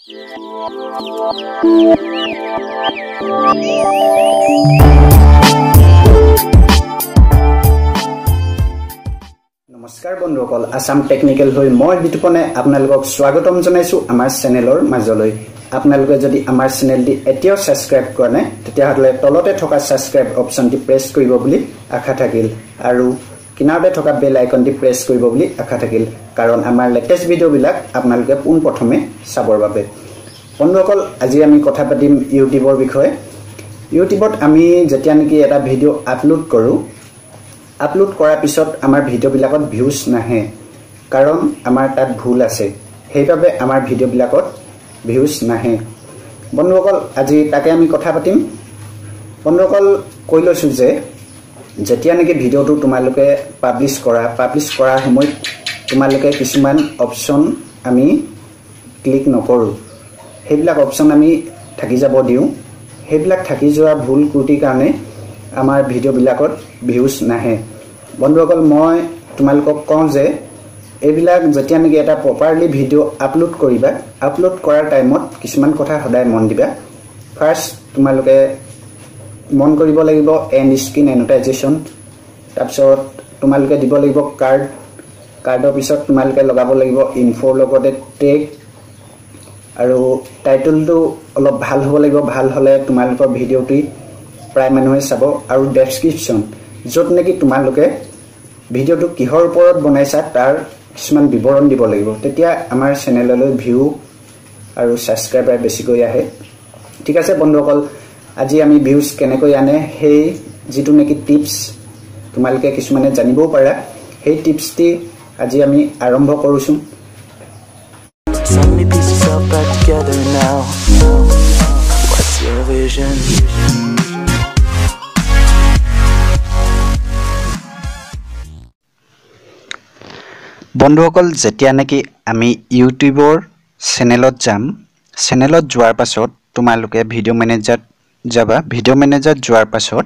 নমস্কাৰ বন্ধুসকল, আসাম টেকনিকেল হৈ মই বিতুপনে আপোনালোকক স্বাগতম জনাইছো আমাৰ চেনেলৰ মাজলৈ। আপোনালোকে যদি আমাৰ চেনেলটি এতিয়াও সাবস্ক্ৰাইব কৰা নাই তেতিয়াহলে তলতে থকা সাবস্ক্ৰাইব অপচনটি প্ৰেছ কৰিব বুলি আশা থাকিল আৰু কিনাৰতে থকা বেল আইকনটি প্ৰেছ কৰিব বুলি আশা থাকিল, কাৰণ আমাৰ লেটেষ্ট ভিডিঅ'বিলাক আপোনালোকে পোনপ্ৰথমে চাবৰ বাবে। বন্ধুসকল, আজি আমি কথা পাতিম ইউটিউবৰ বিষয়ে। ইউটিউবত আমি যেতিয়া নেকি এটা ভিডিঅ' আপলোড কৰোঁ, আপলোড কৰাৰ পিছত আমাৰ ভিডিঅ'বিলাকত ভিউজ নাহে, কাৰণ আমাৰ তাত ভুল আছে, সেইবাবে আমাৰ ভিডিঅ'বিলাকত ভিউজ নাহে। বন্ধুসকল, আজি তাকে আমি কথা পাতিম। বন্ধুসকল, কৈ লৈছোঁ যে যেতিয়া নেকি ভিডিঅ'টো তোমালোকে পাব্লিছ কৰাৰ সময়ত তোমালোকে কিছুমান অপশ্যন আমি ক্লিক নকৰোঁ, সেইবিলাক অপশ্যন আমি থাকি যাব দিওঁ। সেইবিলাক থাকি যোৱা ভুল ত্ৰুটিৰ কাৰণে আমাৰ ভিডিঅ'বিলাকত ভিউজ নাহে। বন্ধুসকল, মই তোমালোকক কওঁ যে এইবিলাক যেতিয়া নেকি এটা প্ৰপাৰলি ভিডিঅ' আপলোড কৰিবা, আপলোড কৰাৰ টাইমত কিছুমান কথা সদায় মন দিবা। ফাৰ্ষ্ট তোমালোকে মন কৰিব লাগিব এণ্ড স্ক্ৰীন এনোটাইজেশ্যন, তাৰপিছত তোমালোকে দিব লাগিব কাৰ্ডৰ পিছত তোমালোকে লগাব লাগিব ইনফ'ৰ লগতে টেগ, আৰু টাইটেলটো অলপ ভাল হ'ব লাগিব। ভাল হ'লে তোমালোকৰ ভিডিঅ'টি প্ৰায় মানুহে চাব। আৰু ডেছক্ৰিপশ্যন, য'ত নেকি তোমালোকে ভিডিঅ'টো কিহৰ ওপৰত বনাইছা তাৰ কিছুমান বিৱৰণ দিব লাগিব, তেতিয়া আমাৰ চেনেললৈ ভিউ আৰু ছাবস্ক্ৰাইবাৰ বেছিকৈ আহে। ঠিক আছে বন্ধুসকল, আজি আমি ভিউজ কেনেকৈ আনে সেই যিটো নেকি টিপছ তোমালোকে কিছুমানে জানিবও পাৰা, সেই টিপছটি আজি আমি আৰম্ভ কৰিছোঁ। বন্ধুসকল, যেতিয়া নেকি আমি ইউটিউবৰ চেনেলত যাম, চেনেলত যোৱাৰ পাছত তোমালোকে ভিডিঅ' মেনেজাৰত যাবা। ভিডিঅ' মেনেজাৰত যোৱাৰ পাছত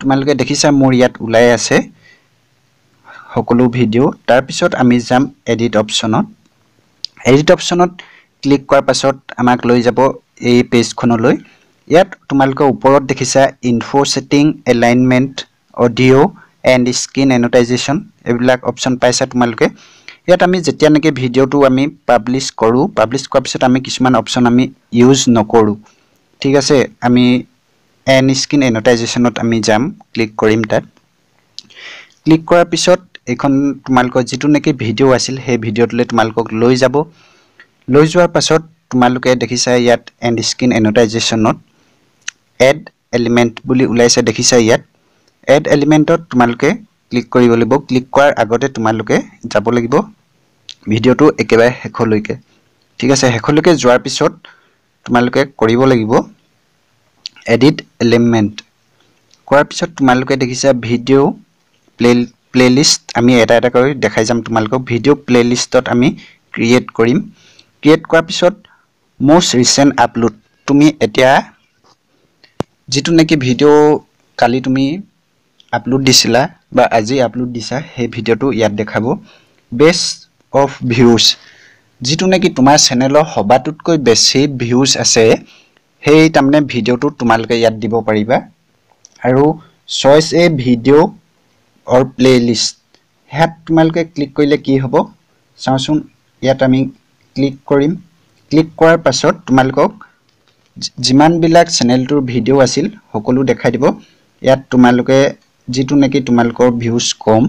তোমালোকে দেখিছা মোৰ ইয়াত ওলাই আছে সকলো ভিডিঅ'। তাৰপিছত আমি যাম এডিট অপশ্যনত। এডিট অপশ্যনত ক্লিক কৰাৰ পাছত আমাক লৈ যাব এই পেজখনলৈ। ইয়াত তোমালোকে ওপৰত দেখিছা info setting, alignment, audio' and screen annotation, এইবিলাক অপশ্যন পাইছা তোমালোকে। ইয়াত আমি যেতিয়া নেকি ভিডিঅ'টো আমি পাব্লিছ কৰোঁ, পাব্লিছ কৰাৰ পিছত আমি কিছুমান অপশ্যন আমি ইউজ নকৰোঁ। ঠিক আছে, আমি এণ্ড স্ক্ৰীন এনোটাইজেশ্যনত আমি যাম, ক্লিক কৰিম। তাত ক্লিক কৰাৰ পিছত এইখন তোমালোকৰ যিটো নেকি ভিডিঅ' আছিল সেই ভিডিঅ'টোলৈ তোমালোকক লৈ যাব। লৈ যোৱাৰ পাছত তোমালোকে দেখিছা ইয়াত এণ্ড স্ক্ৰীন এনোটাইজেশ্যনত এড এলিমেণ্ট বুলি ওলাইছে, দেখিছা ইয়াত। এড এলিমেণ্টত তোমালোকে ক্লিক কৰিব লাগিব। ক্লিক কৰাৰ আগতে তোমালোকে যাব লাগিব ভিডিঅ'টো একেবাৰে শেষলৈকে। ঠিক আছে, শেষলৈকে যোৱাৰ পিছত তোমালোকে কৰিব লাগিব এডিট এলিমেণ্ট। কৰাৰ পিছত তোমালোকে দেখিছা ভিডিঅ' প্লেলিষ্ট, আমি এটা এটা কৰি দেখাই যাম তোমালোকক। ভিডিঅ' প্লেলিষ্টত আমি ক্ৰিয়েট কৰিম। ক্ৰিয়েট কৰাৰ পিছত মষ্ট ৰিচেণ্ট আপলোড, তুমি এতিয়া যিটো নেকি ভিডিঅ' কালি তুমি আপলোড দিছিলা বা আজি আপলোড দিছা সেই ভিডিঅ'টো ইয়াত দেখাব। বেষ্ট অফ ভিউজ, যিটো নেকি তোমাৰ চেনেলৰ সবাতোতকৈ বেছি ভিউজ আছে সেই তাৰমানে ভিডিঅ'টো তোমালোকে ইয়াত দিব পাৰিবা। আৰু চইচ এ ভিডিঅ' অৰ প্লেলিষ্ট, ইয়াত তোমালোকে ক্লিক কৰিলে কি হ'ব চাওঁচোন। ইয়াত আমি ক্লিক কৰিম। ক্লিক কৰাৰ পাছত তোমালোকক যিমানবিলাক চেনেলটোৰ ভিডিঅ' আছিল সকলো দেখাই দিব। ইয়াত তোমালোকে যিটো নেকি তোমালোকৰ ভিউজ কম,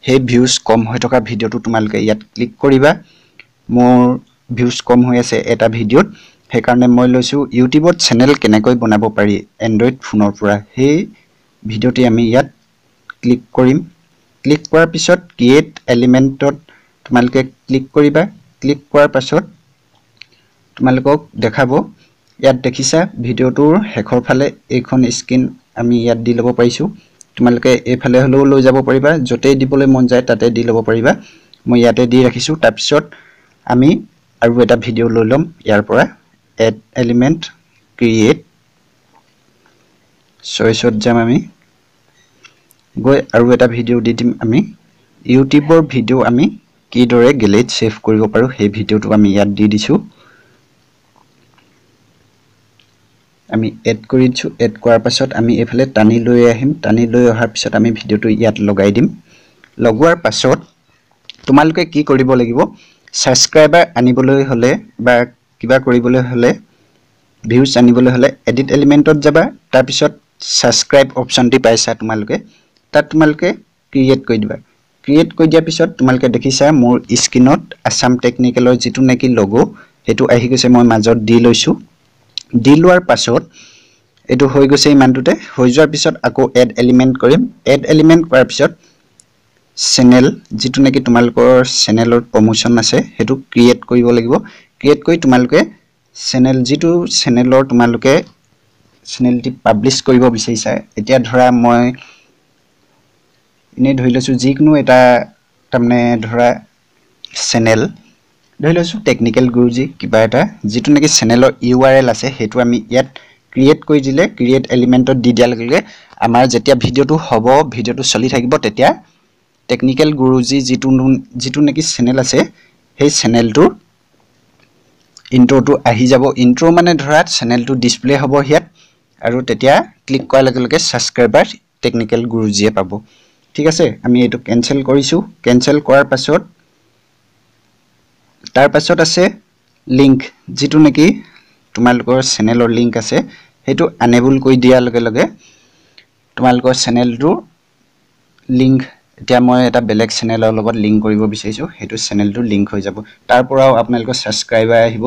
সেই ভিউজ কম হৈ থকা ভিডিঅ'টো তোমালোকে ইয়াত ক্লিক কৰিবা। মোৰ ভিউজ কম হৈ আছে এটা ভিডিঅ'ত, সেইকাৰণে মই লৈছোঁ ইউটিউবত চেনেল কেনেকৈ বনাব পাৰি এণ্ড্ৰইড ফোনৰ পৰা, সেই ভিডিঅ'টি আমি ইয়াত ক্লিক কৰিম। ক্লিক কৰাৰ পিছত ক্ৰিয়েট এলিমেণ্টত তোমালোকে ক্লিক কৰিবা। ক্লিক কৰাৰ পাছত তোমালোকক দেখাব, ইয়াত দেখিছা ভিডিঅ'টোৰ শেষৰ ফালে এইখন স্ক্ৰীন আমি ইয়াত দি ল'ব পাৰিছোঁ। তোমালোকে এইফালে হ'লেও লৈ যাব পাৰিবা, য'তেই দিবলৈ মন যায় তাতে দি ল'ব পাৰিবা। মই ইয়াতে দি ৰাখিছোঁ। তাৰপিছত আমি আৰু এটা ভিডিঅ' লৈ ল'ম ইয়াৰ পৰা। এড এলিমেণ্ট, ক্ৰিয়েট, চইচত যাম, আমি গৈ আৰু এটা ভিডিঅ' দি দিম। আমি ইউটিউবৰ ভিডিঅ' আমি কিদৰে গেলেৰীত ছেভ কৰিব পাৰোঁ সেই ভিডিঅ'টো আমি ইয়াত দি দিছোঁ। আমি এড কৰি দিছোঁ এড কৰাৰ পাছত আমি এফালে টানি লৈ আহিম টানি লৈ অহাৰ পিছত আমি ভিডিওটো ইয়াত লগাই দিম লগোৱাৰ পাছত তোমালোকে কি কৰিব লাগিব সাবস্ক্ৰাইবাৰ আনিবলৈ হলে বা কিবা কৰিবলৈ হলে ভিউজ আনিবলৈ হলে এডিট এলিমেন্টত যাবা তাৰ পিছত সাবস্ক্ৰাইব অপচনটি পাইছা তোমালোকে তাত তোমালোকে ক্ৰিয়েট কৰি দিবা ক্ৰিয়েট কৰি দিয়াৰ পিছত তোমালোকে দেখিছা মোৰ স্ক্ৰিনত আসাম টেকনিকেলৰ যেটো নেকি লোগো হেতু আহি গৈছে মই মাজত দি লৈছো দি লোৱাৰ পাছত এটো হৈ গৈছে ইমানটোতে হৈ যোৱাৰ পিছত আকৌ এড এলিমেন্ট কৰিম এড এলিমেন্ট কৰাৰ পিছত চেনেল যেটো নেকি তোমালোকৰ চেনেলৰ প্ৰমোচন আছে হেতু ক্ৰিয়েট কৰিব লাগিব ক্ৰিয়েট কৰি তোমালোকে চেনেল যেটো চেনেলৰ তোমালোকে চেনেলটি পাবলিশ কৰিব বিচাৰিছা এতিয়া ধৰা মই ইনে ধৰি লৈছো যিকোনো এটা তাৰমানে ধৰা চেনেল ধৰি লৈছো টেকনিক্যাল গুৰুজি কিবা এটা যেটো নেকি চেনেলৰ URL আছে হেতু আমি ইয়াত ক্ৰিয়েট কৰি দিলে ক্ৰিয়েট এলিমেন্টত দি দিয়া লগে আমাৰ যেতিয়া ভিডিওটো হ'ব ভিডিওটো চলি থাকিব তেতিয়া টেকনিক্যাল গুৰুজি যেটো নেকি চেনেল আছে সেই চেনেলটো ইন্ট্ৰোটো আহি যাব ইন্ট্ৰো মানে ধৰা চেনেলটো ডিসপ্লে হ'ব হিয়াত আৰু তেতিয়া ক্লিক কৰাৰ লগে লগে সাবস্ক্ৰাইবাৰ টেকনিক্যাল গুৰুজিয়ে পাব ঠিক আছে আমি এটো কেনসেল কৰিছো কেনসেল কৰাৰ পাছত তাৰ পাছত আছে লিংক যেটো নেকি তোমালোকৰ চেনেলৰ লিংক আছে হেতু এনেবল কৰি দিয়া লগে লগে তোমালোকৰ চেনেলটো লিংক এতিয়া মই এটা বেলেগ চেনেলৰ লগত লিংক কৰিব বিচাৰিছো হেতু চেনেলটো লিংক হৈ যাব তাৰ পৰাও আপোনালোকৰ সাবস্ক্ৰাইবাৰ আহিব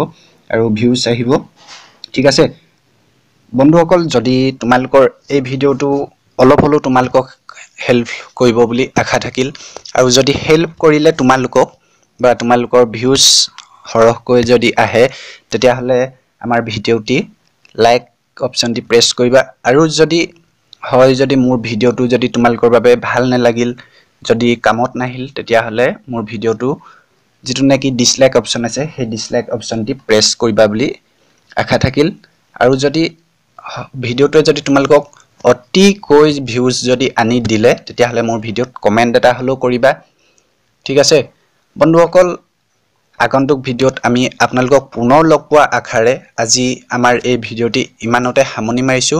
আৰু ভিউজ আহিব ঠিক আছে বন্ধুসকল যদি তোমালোকৰ এই ভিডিওটো অলপ হলো তোমালোকক হেল্প কৰিব বুলি আশা থাকিল আৰু যদি হেল্প কৰিলে তোমালোকক বা তোমালোকৰ ভিউজ হৰহকৈ যদি আহে তেতিয়া হলে আমাৰ ভিডিওটি লাইক অপচনটি প্ৰেছ কৰিবা আৰু যদি হয় যদি মোৰ ভিডিওটো যদি তোমালোকৰ বাবে ভাল নালাগিল যদি কামত নাহিল তেতিয়া হলে মোৰ ভিডিওটো যেটো নেকি ডিসলাইক অপচন আছে সেই ডিসলাইক অপচনটি প্ৰেছ কৰিবা বুলি আশা থাকিল আৰু যদি ভিডিওটো যদি তোমালোকক অতি কৈ ভিউজ যদি আনি দিলে তেতিয়া হলে মোৰ ভিডিওত কমেন্ট এটা হলো কৰিবা ঠিক আছে বন্ধুসকল আগন্তুক ভিডিওত আমি আপোনালোকক পুনৰ লগ পোৱা আখাৰে আজি আমাৰ এই ভিডিওটি ইমানতে সামনি মাৰিছো